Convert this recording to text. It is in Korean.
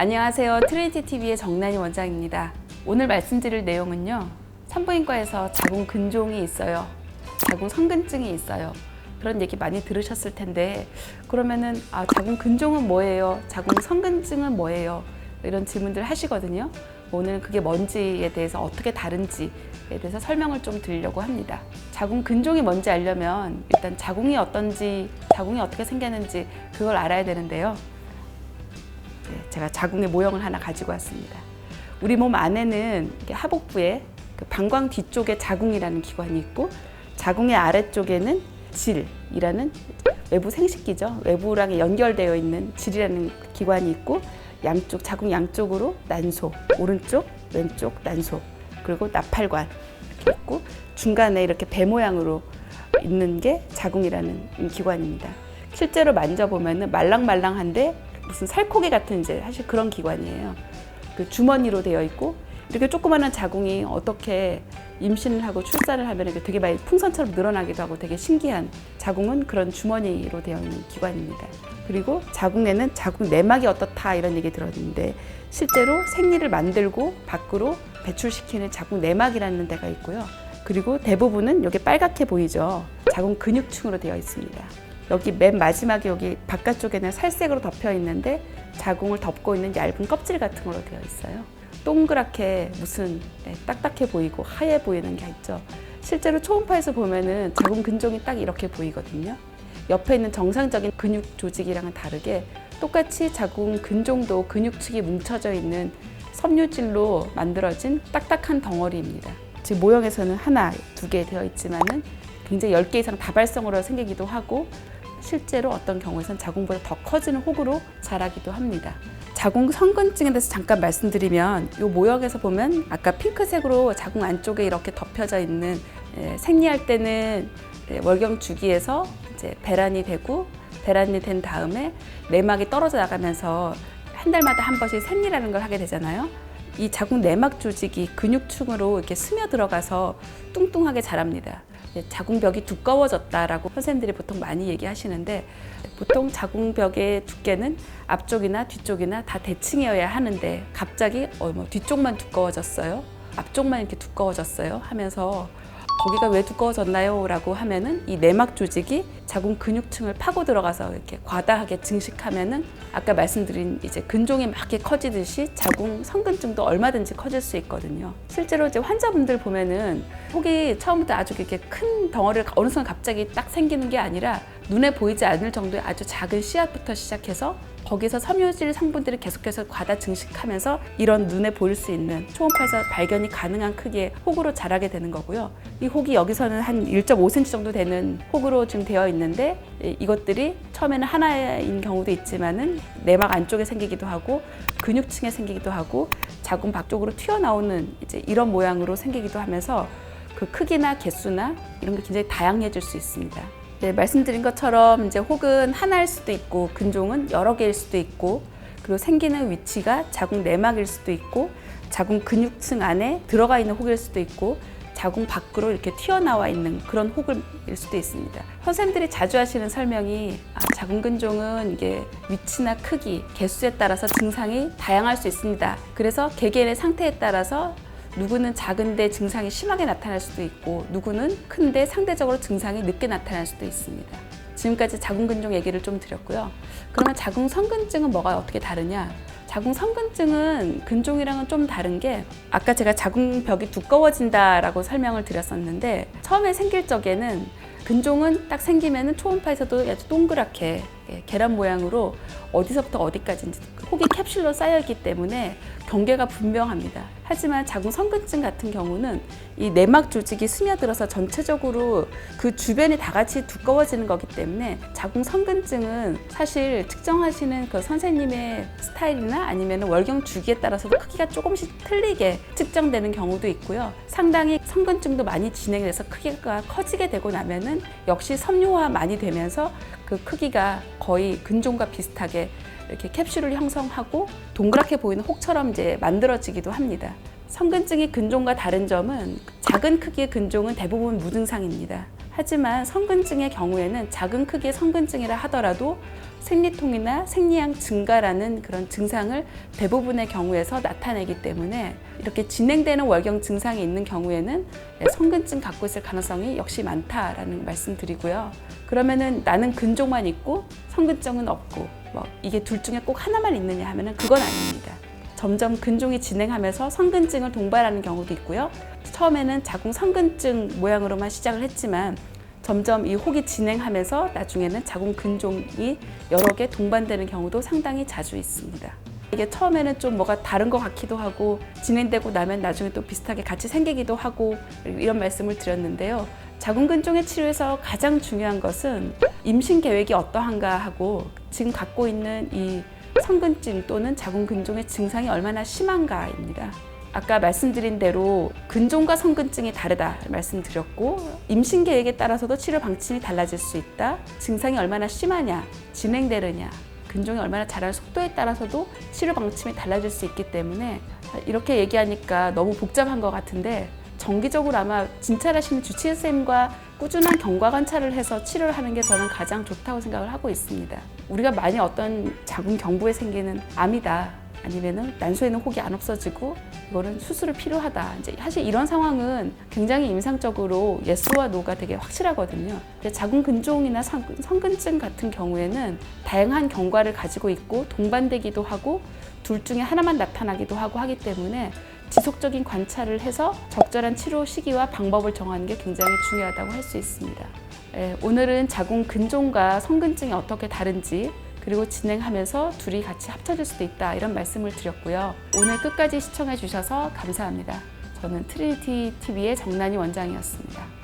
안녕하세요. 트리니티 TV의 정난희 원장입니다. 오늘 말씀드릴 내용은요. 산부인과에서 자궁 근종이 있어요. 자궁 성근증이 있어요. 그런 얘기 많이 들으셨을 텐데 그러면은 자궁 근종은 뭐예요? 자궁 성근증은 뭐예요? 이런 질문들 하시거든요. 오늘 그게 뭔지에 대해서 어떻게 다른지에 대해서 설명을 좀 드리려고 합니다. 자궁 근종이 뭔지 알려면 일단 자궁이 어떤지, 자궁이 어떻게 생겼는지 그걸 알아야 되는데요. 제가 자궁의 모형을 하나 가지고 왔습니다. 우리 몸 안에는 하복부에 그 방광 뒤쪽에 자궁이라는 기관이 있고 자궁의 아래쪽에는 질이라는 외부 생식기죠. 외부랑 연결되어 있는 질이라는 기관이 있고 양쪽, 자궁 양쪽으로 난소, 오른쪽, 왼쪽 난소, 그리고 나팔관 이렇게 있고 중간에 이렇게 배 모양으로 있는 게 자궁이라는 기관입니다. 실제로 만져보면 말랑말랑한데 무슨 살코기 같은 이제 사실 그런 기관이에요. 그 주머니로 되어 있고 이렇게 조그마한 자궁이 어떻게 임신을 하고 출산을 하면 이게 되게 많이 풍선처럼 늘어나기도 하고 되게 신기한 자궁은 그런 주머니로 되어 있는 기관입니다. 그리고 자궁에는 자궁 내막이 어떻다 이런 얘기 들었는데 실제로 생리를 만들고 밖으로 배출시키는 자궁 내막이라는 데가 있고요. 그리고 대부분은 여기 빨갛게 보이죠. 자궁 근육층으로 되어 있습니다. 여기 맨 마지막에 여기 바깥쪽에는 살색으로 덮여 있는데 자궁을 덮고 있는 얇은 껍질 같은 걸로 되어 있어요. 동그랗게 무슨 딱딱해 보이고 하얘 보이는 게 있죠. 실제로 초음파에서 보면은 자궁 근종이 딱 이렇게 보이거든요. 옆에 있는 정상적인 근육 조직이랑은 다르게 똑같이 자궁 근종도 근육층이 뭉쳐져 있는 섬유질로 만들어진 딱딱한 덩어리입니다. 지금 모형에서는 하나, 두 개 되어 있지만은 굉장히 10개 이상 다발성으로 생기기도 하고 실제로 어떤 경우에선 자궁보다 더 커지는 혹으로 자라기도 합니다. 자궁 성근증에 대해서 잠깐 말씀드리면 이 모형에서 보면 아까 핑크색으로 자궁 안쪽에 이렇게 덮여져 있는 생리할 때는 월경 주기에서 이제 배란이 되고 배란이 된 다음에 내막이 떨어져 나가면서 한 달마다 한 번씩 생리라는 걸 하게 되잖아요. 이 자궁 내막 조직이 근육층으로 이렇게 스며 들어가서 뚱뚱하게 자랍니다. 자궁벽이 두꺼워졌다라고 선생님들이 보통 많이 얘기하시는데 보통 자궁벽의 두께는 앞쪽이나 뒤쪽이나 다 대칭이어야 하는데 갑자기 뒤쪽만 두꺼워졌어요. 앞쪽만 이렇게 두꺼워졌어요 하면서 거기가 왜 두꺼워졌나요? 라고 하면은 이 내막 조직이 자궁 근육층을 파고 들어가서 이렇게 과다하게 증식하면은 아까 말씀드린 이제 근종이 막 이렇게 커지듯이 자궁 성근증도 얼마든지 커질 수 있거든요. 실제로 이제 환자분들 보면은 혹이 처음부터 아주 이렇게 큰 덩어리가 어느 순간 갑자기 딱 생기는 게 아니라 눈에 보이지 않을 정도의 아주 작은 씨앗부터 시작해서 거기서 섬유질 성분들이 계속해서 과다 증식하면서 이런 눈에 보일 수 있는 초음파에서 발견이 가능한 크기의 혹으로 자라게 되는 거고요. 이 혹이 여기서는 한 1.5cm 정도 되는 혹으로 지금 되어 있는데 이것들이 처음에는 하나인 경우도 있지만은 내막 안쪽에 생기기도 하고 근육층에 생기기도 하고 자궁 밖쪽으로 튀어나오는 이제 이런 모양으로 생기기도 하면서 그 크기나 개수나 이런 게 굉장히 다양해질 수 있습니다. 네, 말씀드린 것처럼 이제 혹은 하나일 수도 있고 근종은 여러 개일 수도 있고 그리고 생기는 위치가 자궁 내막일 수도 있고 자궁 근육층 안에 들어가 있는 혹일 수도 있고 자궁 밖으로 이렇게 튀어나와 있는 그런 혹일 수도 있습니다. 선생님들이 자주 하시는 설명이 자궁 근종은 이게 위치나 크기, 개수에 따라서 증상이 다양할 수 있습니다. 그래서 개개인의 상태에 따라서 누구는 작은데 증상이 심하게 나타날 수도 있고 누구는 큰데 상대적으로 증상이 늦게 나타날 수도 있습니다. 지금까지 자궁 근종 얘기를 좀 드렸고요. 그러면 자궁 성근증은 뭐가 어떻게 다르냐? 자궁 성근증은 근종이랑은 좀 다른 게 아까 제가 자궁벽이 두꺼워진다라고 설명을 드렸었는데 처음에 생길 적에는 근종은 딱 생기면은 초음파에서도 아주 동그랗게 계란 모양으로 어디서부터 어디까지 혹이 캡슐로 쌓여있기 때문에 경계가 분명합니다. 하지만 자궁 성근증 같은 경우는 이 내막 조직이 스며들어서 전체적으로 그 주변이 다 같이 두꺼워지는 거기 때문에 자궁 성근증은 사실 측정하시는 그 선생님의 스타일이나 아니면 월경 주기에 따라서도 크기가 조금씩 틀리게 측정되는 경우도 있고요. 상당히 성근증도 많이 진행돼서 크기가 커지게 되고 나면은 역시 섬유화 많이 되면서 그 크기가 거의 근종과 비슷하게 이렇게 캡슐을 형성하고 동그랗게 보이는 혹처럼 이제 만들어지기도 합니다. 성근증이 근종과 다른 점은 작은 크기의 근종은 대부분 무증상입니다. 하지만 성근증의 경우에는 작은 크기의 성근증이라 하더라도 생리통이나 생리양 증가라는 그런 증상을 대부분의 경우에서 나타내기 때문에 이렇게 진행되는 월경 증상이 있는 경우에는 성근증 갖고 있을 가능성이 역시 많다라는 말씀드리고요. 그러면은 나는 근종만 있고 성근증은 없고 이게 둘 중에 꼭 하나만 있느냐 하면은 그건 아닙니다. 점점 근종이 진행하면서 성근증을 동반하는 경우도 있고요. 처음에는 자궁 성근증 모양으로만 시작을 했지만 점점 이 혹이 진행하면서 나중에는 자궁 근종이 여러 개 동반되는 경우도 상당히 자주 있습니다. 이게 처음에는 좀 뭐가 다른 것 같기도 하고 진행되고 나면 나중에 또 비슷하게 같이 생기기도 하고 이런 말씀을 드렸는데요. 자궁 근종의 치료에서 가장 중요한 것은 임신 계획이 어떠한가 하고 지금 갖고 있는 이 성근증 또는 자궁 근종의 증상이 얼마나 심한가입니다. 아까 말씀드린 대로 근종과 성근증이 다르다 말씀드렸고 임신 계획에 따라서도 치료 방침이 달라질 수 있다. 증상이 얼마나 심하냐, 진행되느냐, 근종이 얼마나 자라는 속도에 따라서도 치료 방침이 달라질 수 있기 때문에 이렇게 얘기하니까 너무 복잡한 것 같은데 정기적으로 아마 진찰하시는 주치의 선생님과 꾸준한 경과 관찰을 해서 치료를 하는 게 저는 가장 좋다고 생각을 하고 있습니다. 우리가 만약 어떤 자궁 경부에 생기는 암이다. 아니면은 난소에는 혹이 안 없어지고 이거는 수술이 필요하다. 이제 사실 이런 상황은 굉장히 임상적으로 예스와 노가 되게 확실하거든요. 근데 자궁 근종이나 성근증 같은 경우에는 다양한 경과를 가지고 있고 동반되기도 하고 둘 중에 하나만 나타나기도 하고 하기 때문에 지속적인 관찰을 해서 적절한 치료 시기와 방법을 정하는 게 굉장히 중요하다고 할 수 있습니다. 오늘은 자궁 근종과 성근증이 어떻게 다른지 그리고 진행하면서 둘이 같이 합쳐질 수도 있다 이런 말씀을 드렸고요. 오늘 끝까지 시청해 주셔서 감사합니다. 저는 트리니티 TV의 정난희 원장이었습니다.